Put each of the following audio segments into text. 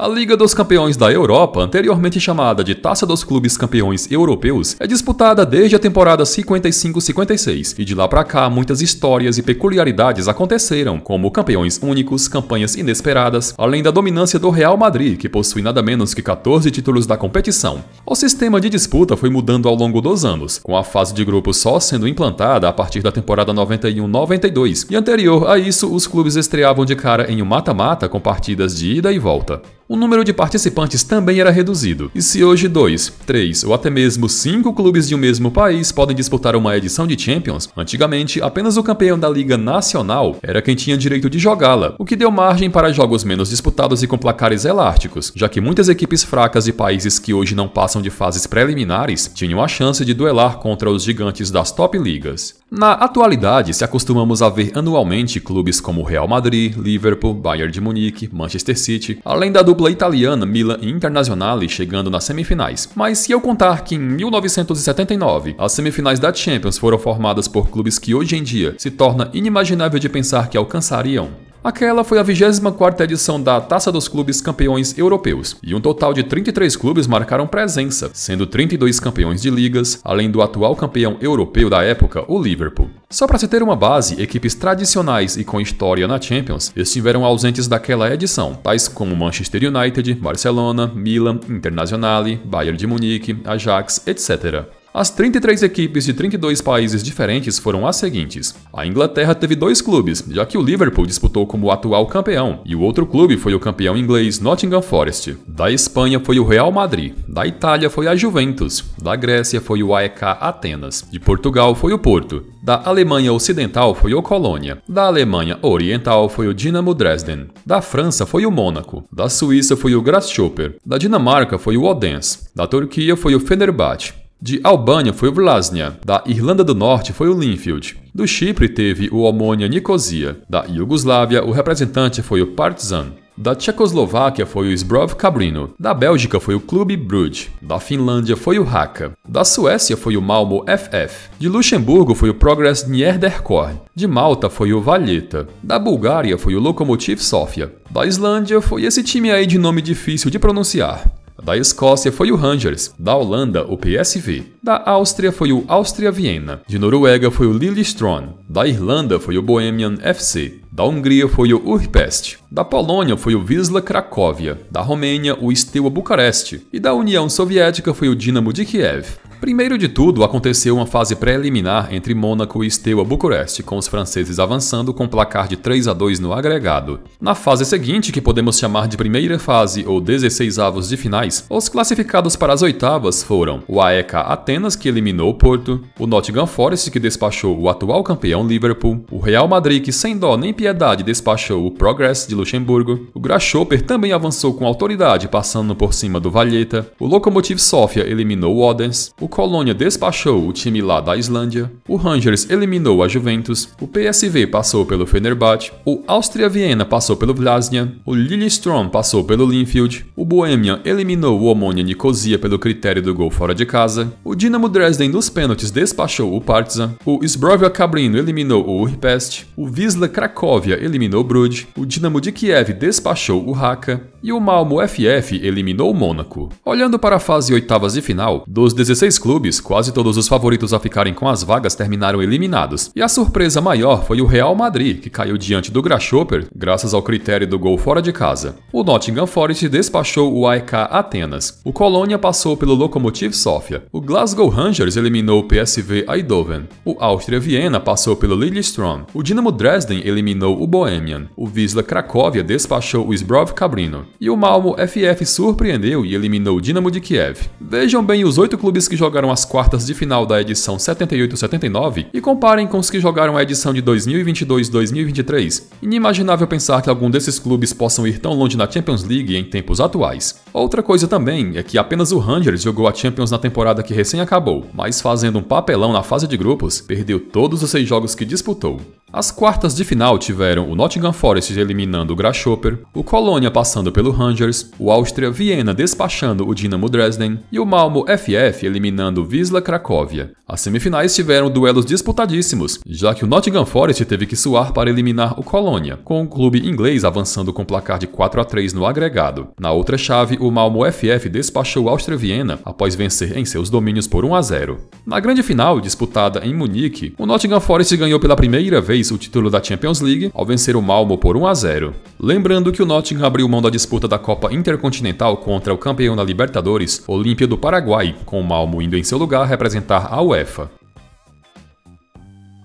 A Liga dos Campeões da Europa, anteriormente chamada de Taça dos Clubes Campeões Europeus, é disputada desde a temporada 55-56 e de lá pra cá muitas histórias e peculiaridades aconteceram, como campeões únicos, campanhas inesperadas, além da dominância do Real Madrid, que possui nada menos que 14 títulos da competição. O sistema de disputa foi mudando ao longo dos anos, com a fase de grupos só sendo implantada a partir da temporada 91-92, e anterior a isso os clubes estreavam de cara em um mata-mata com partidas de ida e volta. O número de participantes também era reduzido, e se hoje 2, 3 ou até mesmo 5 clubes de um mesmo país podem disputar uma edição de Champions, antigamente apenas o campeão da Liga Nacional era quem tinha direito de jogá-la, o que deu margem para jogos menos disputados e com placares elásticos, já que muitas equipes fracas de países que hoje não passam de fases preliminares tinham a chance de duelar contra os gigantes das top ligas. Na atualidade, se acostumamos a ver anualmente clubes como Real Madrid, Liverpool, Bayern de Munique, Manchester City, além da dupla italiana Milan e Internazionale chegando nas semifinais. Mas se eu contar que em 1979 as semifinais da Champions foram formadas por clubes que hoje em dia se torna inimaginável de pensar que alcançariam, aquela foi a 24ª edição da Taça dos Clubes Campeões Europeus, e um total de 33 clubes marcaram presença, sendo 32 campeões de ligas, além do atual campeão europeu da época, o Liverpool. Só para se ter uma base, equipes tradicionais e com história na Champions estiveram ausentes daquela edição, tais como Manchester United, Barcelona, Milan, Internazionale, Bayern de Munique, Ajax, etc. As 33 equipes de 32 países diferentes foram as seguintes. A Inglaterra teve 2 clubes, já que o Liverpool disputou como o atual campeão, e o outro clube foi o campeão inglês Nottingham Forest. Da Espanha foi o Real Madrid, da Itália foi a Juventus, da Grécia foi o AEK Atenas, de Portugal foi o Porto, da Alemanha Ocidental foi o Colônia, da Alemanha Oriental foi o Dinamo Dresden, da França foi o Mônaco, da Suíça foi o Grasshopper, da Dinamarca foi o Odense, da Turquia foi o Fenerbahçe, de Albânia foi o Vllaznia, da Irlanda do Norte foi o Linfield, do Chipre teve o Omonia Nicosia, da Iugoslávia o representante foi o Partizan, da Tchecoslováquia foi o Zbrov Cabrino, da Bélgica foi o Clube Brugge, da Finlândia foi o Haka, da Suécia foi o Malmö FF, de Luxemburgo foi o Progress Niederkorn, de Malta foi o Valletta, da Bulgária foi o Lokomotiv Sofia, da Islândia foi esse time aí de nome difícil de pronunciar. Da Escócia foi o Rangers, da Holanda o PSV, da Áustria foi o Áustria Viena, de Noruega foi o Lillestrøm, da Irlanda foi o Bohemian FC, da Hungria foi o Újpest, da Polônia foi o Wisła Cracóvia, da Romênia o Steaua Bucareste e da União Soviética foi o Dinamo de Kiev. Primeiro de tudo, aconteceu uma fase preliminar entre Mônaco e Steaua Bucareste, com os franceses avançando com placar de 3-2 no agregado. Na fase seguinte, que podemos chamar de primeira fase ou 16avos de finais, os classificados para as oitavas foram o AEK Atenas, que eliminou o Porto, o Nottingham Forest, que despachou o atual campeão Liverpool, o Real Madrid, que sem dó nem piedade despachou o Progress de Luxemburgo, o Grasshopper também avançou com autoridade passando por cima do Valletta, o Lokomotiv Sofia eliminou o Odense, o Colônia despachou o time lá da Islândia, o Rangers eliminou a Juventus, o PSV passou pelo Fenerbahçe, o Áustria Viena passou pelo Vllaznia, o Lillestrøm passou pelo Linfield, o Bohemian eliminou o Omonia Nicosia pelo critério do gol fora de casa, o Dinamo Dresden nos pênaltis despachou o Partizan, o Zbrojovia Cabrino eliminou o Újpest, o Wisła Cracóvia eliminou o Brugge, o Dinamo de Kiev despachou o Haka e o Malmö FF eliminou o Mônaco. Olhando para a fase oitavas de final, dos 16 clubes, quase todos os favoritos a ficarem com as vagas terminaram eliminados, e a surpresa maior foi o Real Madrid, que caiu diante do Grasshopper graças ao critério do gol fora de casa. O Nottingham Forest despachou o AEK Atenas, o Colônia passou pelo Lokomotiv Sofia, o Glasgow Rangers eliminou o PSV Eindhoven, o Áustria Viena passou pelo Lillestrøm, o Dinamo Dresden eliminou o Bohemian, o Wisła Cracóvia despachou o Zbrov Cabrino, e o Malmö FF surpreendeu e eliminou o Dinamo de Kiev. Vejam bem os 8 clubes que jogaram as quartas de final da edição 78-79 e comparem com os que jogaram a edição de 2022-2023. Inimaginável pensar que algum desses clubes possam ir tão longe na Champions League em tempos atuais. Outra coisa também é que apenas o Rangers jogou a Champions na temporada que recém acabou, mas fazendo um papelão na fase de grupos, perdeu todos os 6 jogos que disputou. As quartas de final tiveram o Nottingham Forest eliminando o Grasshopper, o Colônia passando pelo pelo Rangers, o Áustria Viena despachando o Dynamo Dresden e o Malmö FF eliminando o Wisła Cracóvia. As semifinais tiveram duelos disputadíssimos, já que o Nottingham Forest teve que suar para eliminar o Colônia, com o clube inglês avançando com placar de 4-3 no agregado. Na outra chave, o Malmö FF despachou o Áustria Viena após vencer em seus domínios por 1-0. Na grande final, disputada em Munique, o Nottingham Forest ganhou pela primeira vez o título da Champions League ao vencer o Malmö por 1-0. Lembrando que o Nottingham abriu mão da disputa da Copa Intercontinental contra o campeão da Libertadores, Olímpia do Paraguai, com o Malmö indo em seu lugar representar a UEFA.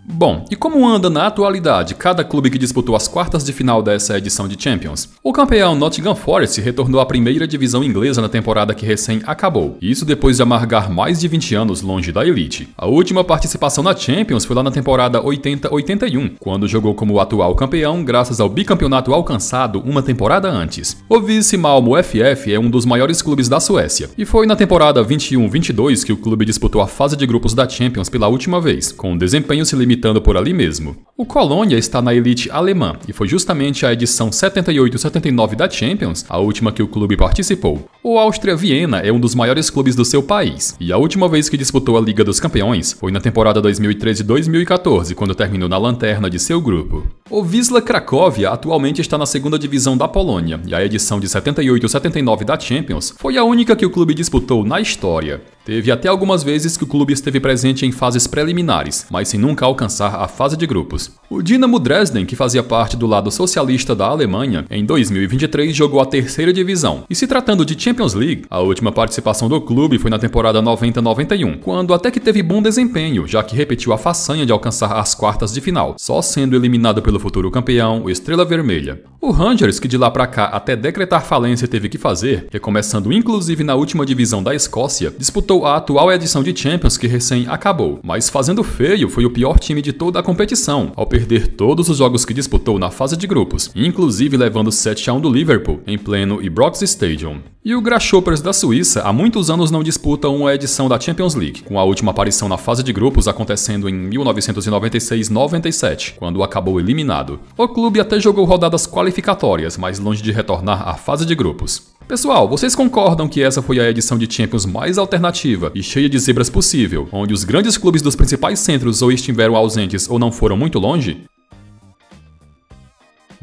Bom, e como anda na atualidade cada clube que disputou as quartas de final dessa edição de Champions? O campeão Nottingham Forest retornou à primeira divisão inglesa na temporada que recém acabou, isso depois de amargar mais de 20 anos longe da elite. A última participação na Champions foi lá na temporada 80-81, quando jogou como atual campeão graças ao bicampeonato alcançado uma temporada antes. O vice Malmö FF é um dos maiores clubes da Suécia, e foi na temporada 21-22 que o clube disputou a fase de grupos da Champions pela última vez, com o desempenho se limitando por ali mesmo. O Colônia está na elite alemã e foi justamente a edição 78-79 da Champions, a última que o clube participou. O Áustria Viena é um dos maiores clubes do seu país, e a última vez que disputou a Liga dos Campeões foi na temporada 2013-2014, quando terminou na lanterna de seu grupo. O Wisła Cracóvia atualmente está na segunda divisão da Polônia, e a edição de 78-79 da Champions foi a única que o clube disputou na história. Teve até algumas vezes que o clube esteve presente em fases preliminares, mas sem nunca alcançar a fase de grupos. O Dynamo Dresden, que fazia parte do lado socialista da Alemanha, em 2023 jogou a terceira divisão. E se tratando de Champions League, a última participação do clube foi na temporada 90-91, quando até que teve bom desempenho, já que repetiu a façanha de alcançar as quartas de final, só sendo eliminado pelo futuro campeão, o Estrela Vermelha. O Rangers, que de lá pra cá até decretar falência teve que fazer, recomeçando inclusive na última divisão da Escócia, disputou a atual edição de Champions que recém acabou, mas fazendo feio foi o pior time de toda a competição, ao perder todos os jogos que disputou na fase de grupos, inclusive levando 7-1 do Liverpool, em pleno Ibrox Stadium. E o Grasshoppers da Suíça há muitos anos não disputam uma edição da Champions League, com a última aparição na fase de grupos acontecendo em 1996-97, quando acabou eliminado. O clube até jogou rodadas qualificatórias, mas longe de retornar à fase de grupos. Pessoal, vocês concordam que essa foi a edição de Champions mais alternativa e cheia de zebras possível, onde os grandes clubes dos principais centros ou estiveram ausentes ou não foram muito longe?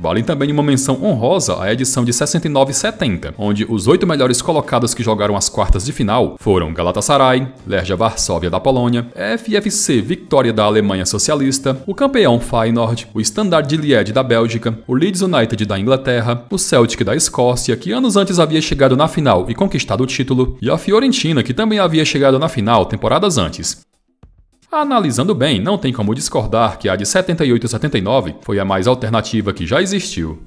Vale também uma menção honrosa à edição de 69-70, onde os 8 melhores colocados que jogaram as quartas de final foram Galatasaray, Legia Varsóvia da Polônia, FFC Vitória da Alemanha Socialista, o campeão Feyenoord, o Standard de Liège da Bélgica, o Leeds United da Inglaterra, o Celtic da Escócia, que anos antes havia chegado na final e conquistado o título, e a Fiorentina, que também havia chegado na final temporadas antes. Analisando bem, não tem como discordar que a de 78-79 foi a mais alternativa que já existiu.